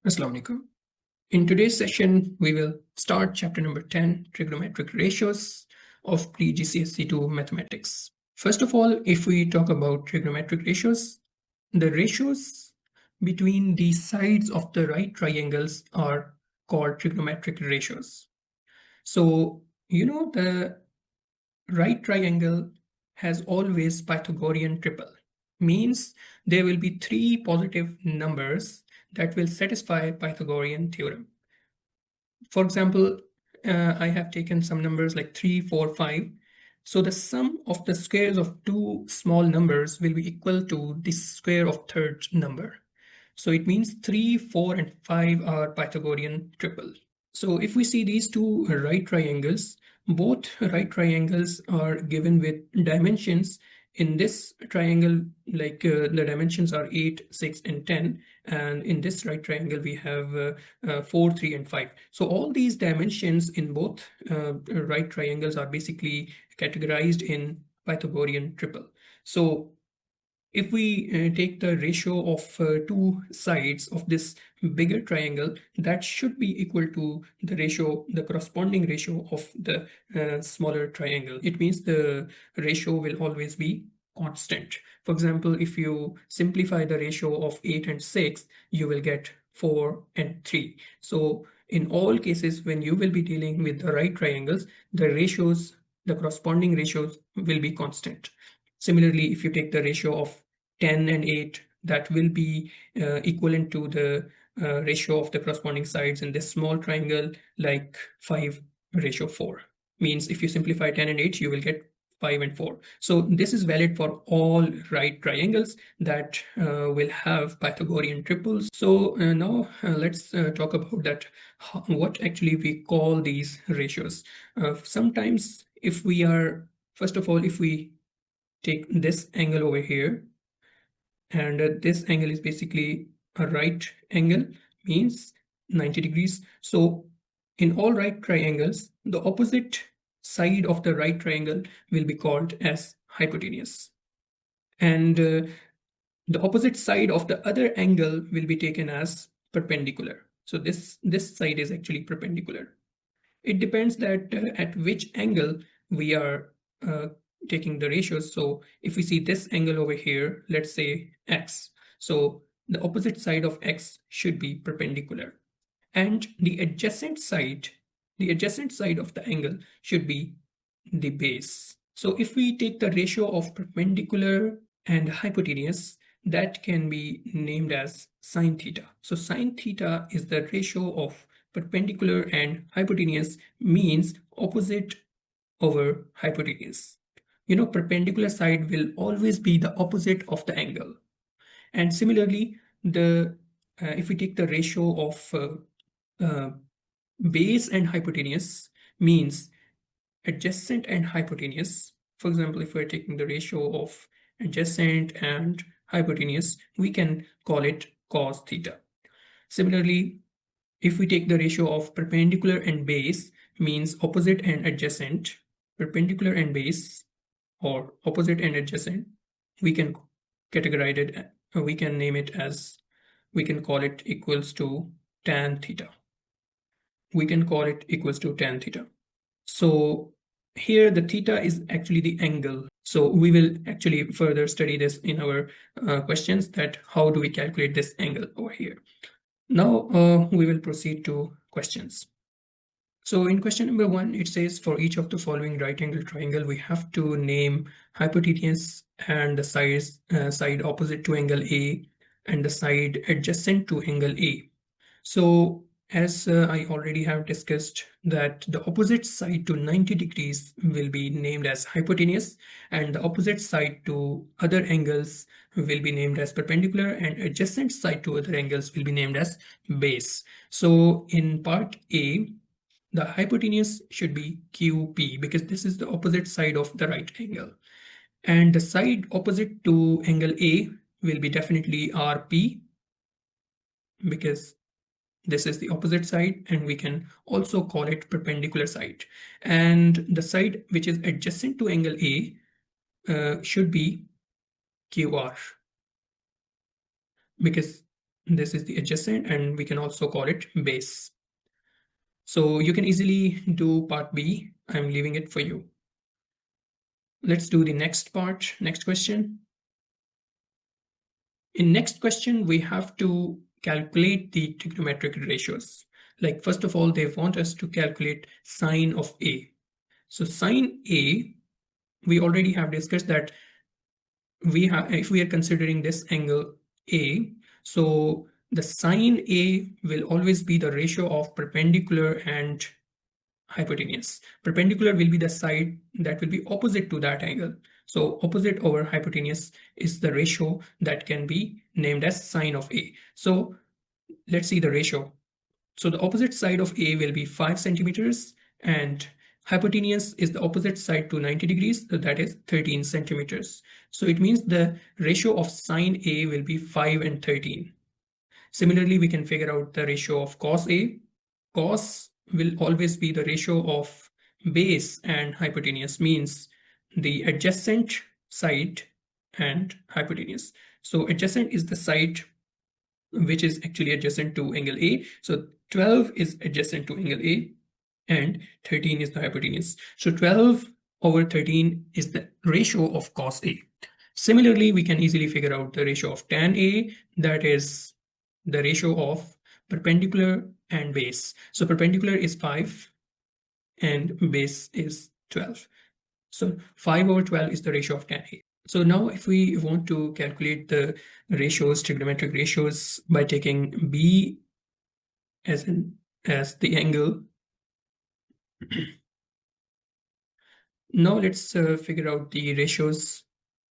Assalamu alaikum. In today's session, we will start chapter number 10, trigonometric ratios of pre-GCSE 2 mathematics. First of all, if we talk about trigonometric ratios, the ratios between the sides of the right triangles are called trigonometric ratios. So, the right triangle has always Pythagorean triple, means there will be three positive numbers that will satisfy Pythagorean theorem. For example, I have taken some numbers like 3, 4, 5. So the sum of the squares of two small numbers will be equal to the square of third number. So it means 3, 4, and 5 are Pythagorean triple. So if we see these two right triangles, both right triangles are given with dimensions. In this triangle, like the dimensions are 8, 6, and 10. And in this right triangle, we have 4, 3, and 5. So all these dimensions in both right triangles are basically categorized in Pythagorean triple. So if we take the ratio of two sides of this bigger triangle, that should be equal to the corresponding ratio of the smaller triangle. It means the ratio will always be constant. For example, if you simplify the ratio of 8 and 6, you will get 4 and 3. So in all cases, when you will be dealing with the right triangles, the corresponding ratios will be constant. Similarly, if you take the ratio of 10 and 8, that will be equivalent to the ratio of the corresponding sides in this small triangle, like 5:4. Means if you simplify 10 and 8, you will get 5 and 4. So this is valid for all right triangles that will have Pythagorean triples. So now let's talk about that, what actually we call these ratios. Sometimes first of all, if we take this angle over here, and this angle is basically a right angle, means 90 degrees. So in all right triangles, the opposite side of the right triangle will be called as hypotenuse, and the opposite side of the other angle will be taken as perpendicular. So this side is actually perpendicular. It depends that at which angle we are taking the ratios. So if we see this angle over here, let's say x, so the opposite side of x should be perpendicular, and the adjacent side of the angle should be the base. So if we take the ratio of perpendicular and hypotenuse, that can be named as sine theta. So sine theta is the ratio of perpendicular and hypotenuse, means opposite over hypotenuse. Perpendicular side will always be the opposite of the angle. And similarly, if we take the ratio of base and hypotenuse, means adjacent and hypotenuse. For example, if we're taking the ratio of adjacent and hypotenuse, we can call it cos theta. Similarly, if we take the ratio of perpendicular and base, means opposite and adjacent, perpendicular and base, or opposite and adjacent, we can categorize it, we can name it as, we can call it equals to tan theta. We can call it equals to tan theta. So here the theta is actually the angle. So we will actually further study this in our questions, that how do we calculate this angle over here. Now we will proceed to questions. So in question number 1, it says for each of the following right angle triangle, we have to name hypotenuse and the side opposite to angle A and the side adjacent to angle A. So as I already have discussed, that the opposite side to 90 degrees will be named as hypotenuse, and the opposite side to other angles will be named as perpendicular, and adjacent side to other angles will be named as base. So in part A, the hypotenuse should be QP, because this is the opposite side of the right angle. And the side opposite to angle A will be definitely RP, because this is the opposite side, and we can also call it perpendicular side. And the side which is adjacent to angle A should be QR, because this is the adjacent, and we can also call it base. So you can easily do part B. I'm leaving it for you. Let's do the next part, next question. In next question, we have to calculate the trigonometric ratios. Like first of all, they want us to calculate sine of A. So sine A, we already have discussed that if we are considering this angle A, so the sine A will always be the ratio of perpendicular and hypotenuse. Perpendicular will be the side that will be opposite to that angle. So opposite over hypotenuse is the ratio that can be named as sine of A. So let's see the ratio. So the opposite side of A will be 5 centimeters, and hypotenuse is the opposite side to 90 degrees, so that is 13 centimeters. So it means the ratio of sine A will be 5 and 13. Similarly, we can figure out the ratio of cos A. Cos will always be the ratio of base and hypotenuse, means the adjacent side and hypotenuse. So adjacent is the side which is actually adjacent to angle A. So 12 is adjacent to angle A and 13 is the hypotenuse. So 12 over 13 is the ratio of cos A. Similarly, we can easily figure out the ratio of tan A, that is the ratio of perpendicular and base. So perpendicular is 5 and base is 12. So 5 over 12 is the ratio of tan A. So now if we want to calculate the ratios, trigonometric ratios, by taking B as the angle, now let's figure out the ratios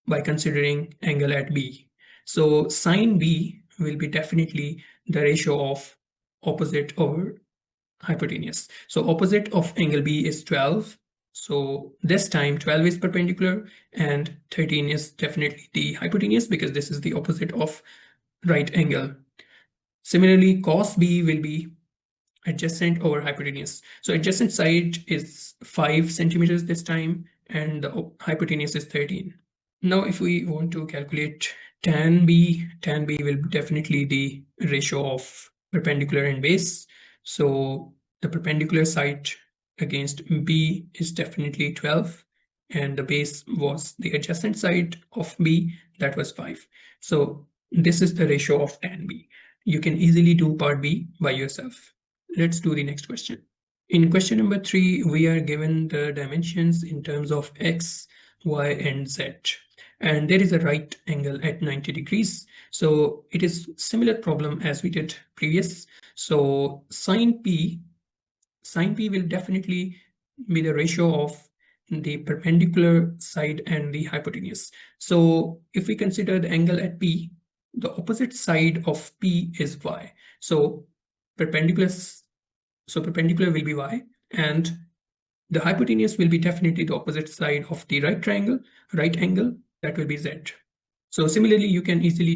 by considering angle at B. So sine B will be definitely the ratio of opposite over hypotenuse. So opposite of angle B is 12. So this time 12 is perpendicular and 13 is definitely the hypotenuse, because this is the opposite of right angle. Similarly, cos B will be adjacent over hypotenuse. So adjacent side is 5 centimeters this time, and the hypotenuse is 13. Now, if we want to calculate tan B will be definitely the ratio of perpendicular and base. So the perpendicular side against B is definitely 12, and the base was the adjacent side of B, that was 5. So this is the ratio of tan B. You can easily do part B by yourself. Let's do the next question. In question number 3, we are given the dimensions in terms of x, y, and z. And there is a right angle at 90 degrees. So it is similar problem as we did previous. So sine P will definitely be the ratio of the perpendicular side and the hypotenuse. So if we consider the angle at P, the opposite side of P is y. So perpendicular will be y, and the hypotenuse will be definitely the opposite side of the right angle, that will be z. So similarly, you can easily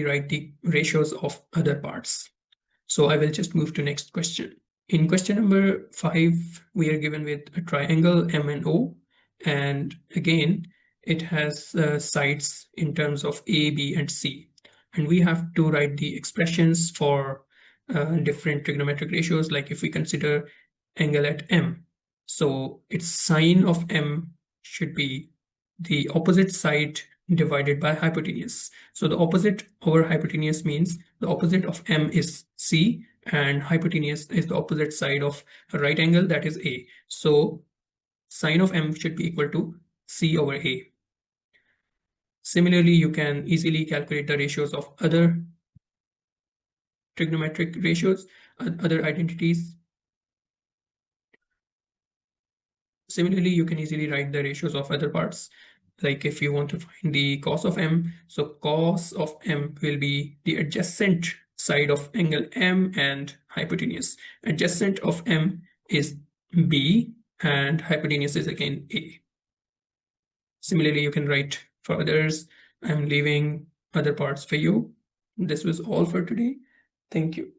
write the ratios of other parts. So I will just move to next question. In question number 5, we are given with a triangle M and O, and again, it has sides in terms of A, B, and C. And we have to write the expressions for different trigonometric ratios, like if we consider angle at M. So its sine of M should be the opposite side divided by hypotenuse. So the opposite over hypotenuse means the opposite of M is C, and hypotenuse is the opposite side of a right angle, that is A. So sine of M should be equal to C over A. Similarly, you can easily calculate the ratios of other trigonometric ratios, other identities. Similarly, you can easily write the ratios of other parts. Like if you want to find the cos of M, so cos of M will be the adjacent side of angle M and hypotenuse. Adjacent of M is B and hypotenuse is again A. Similarly, you can write for others. I'm leaving other parts for you. This was all for today. Thank you.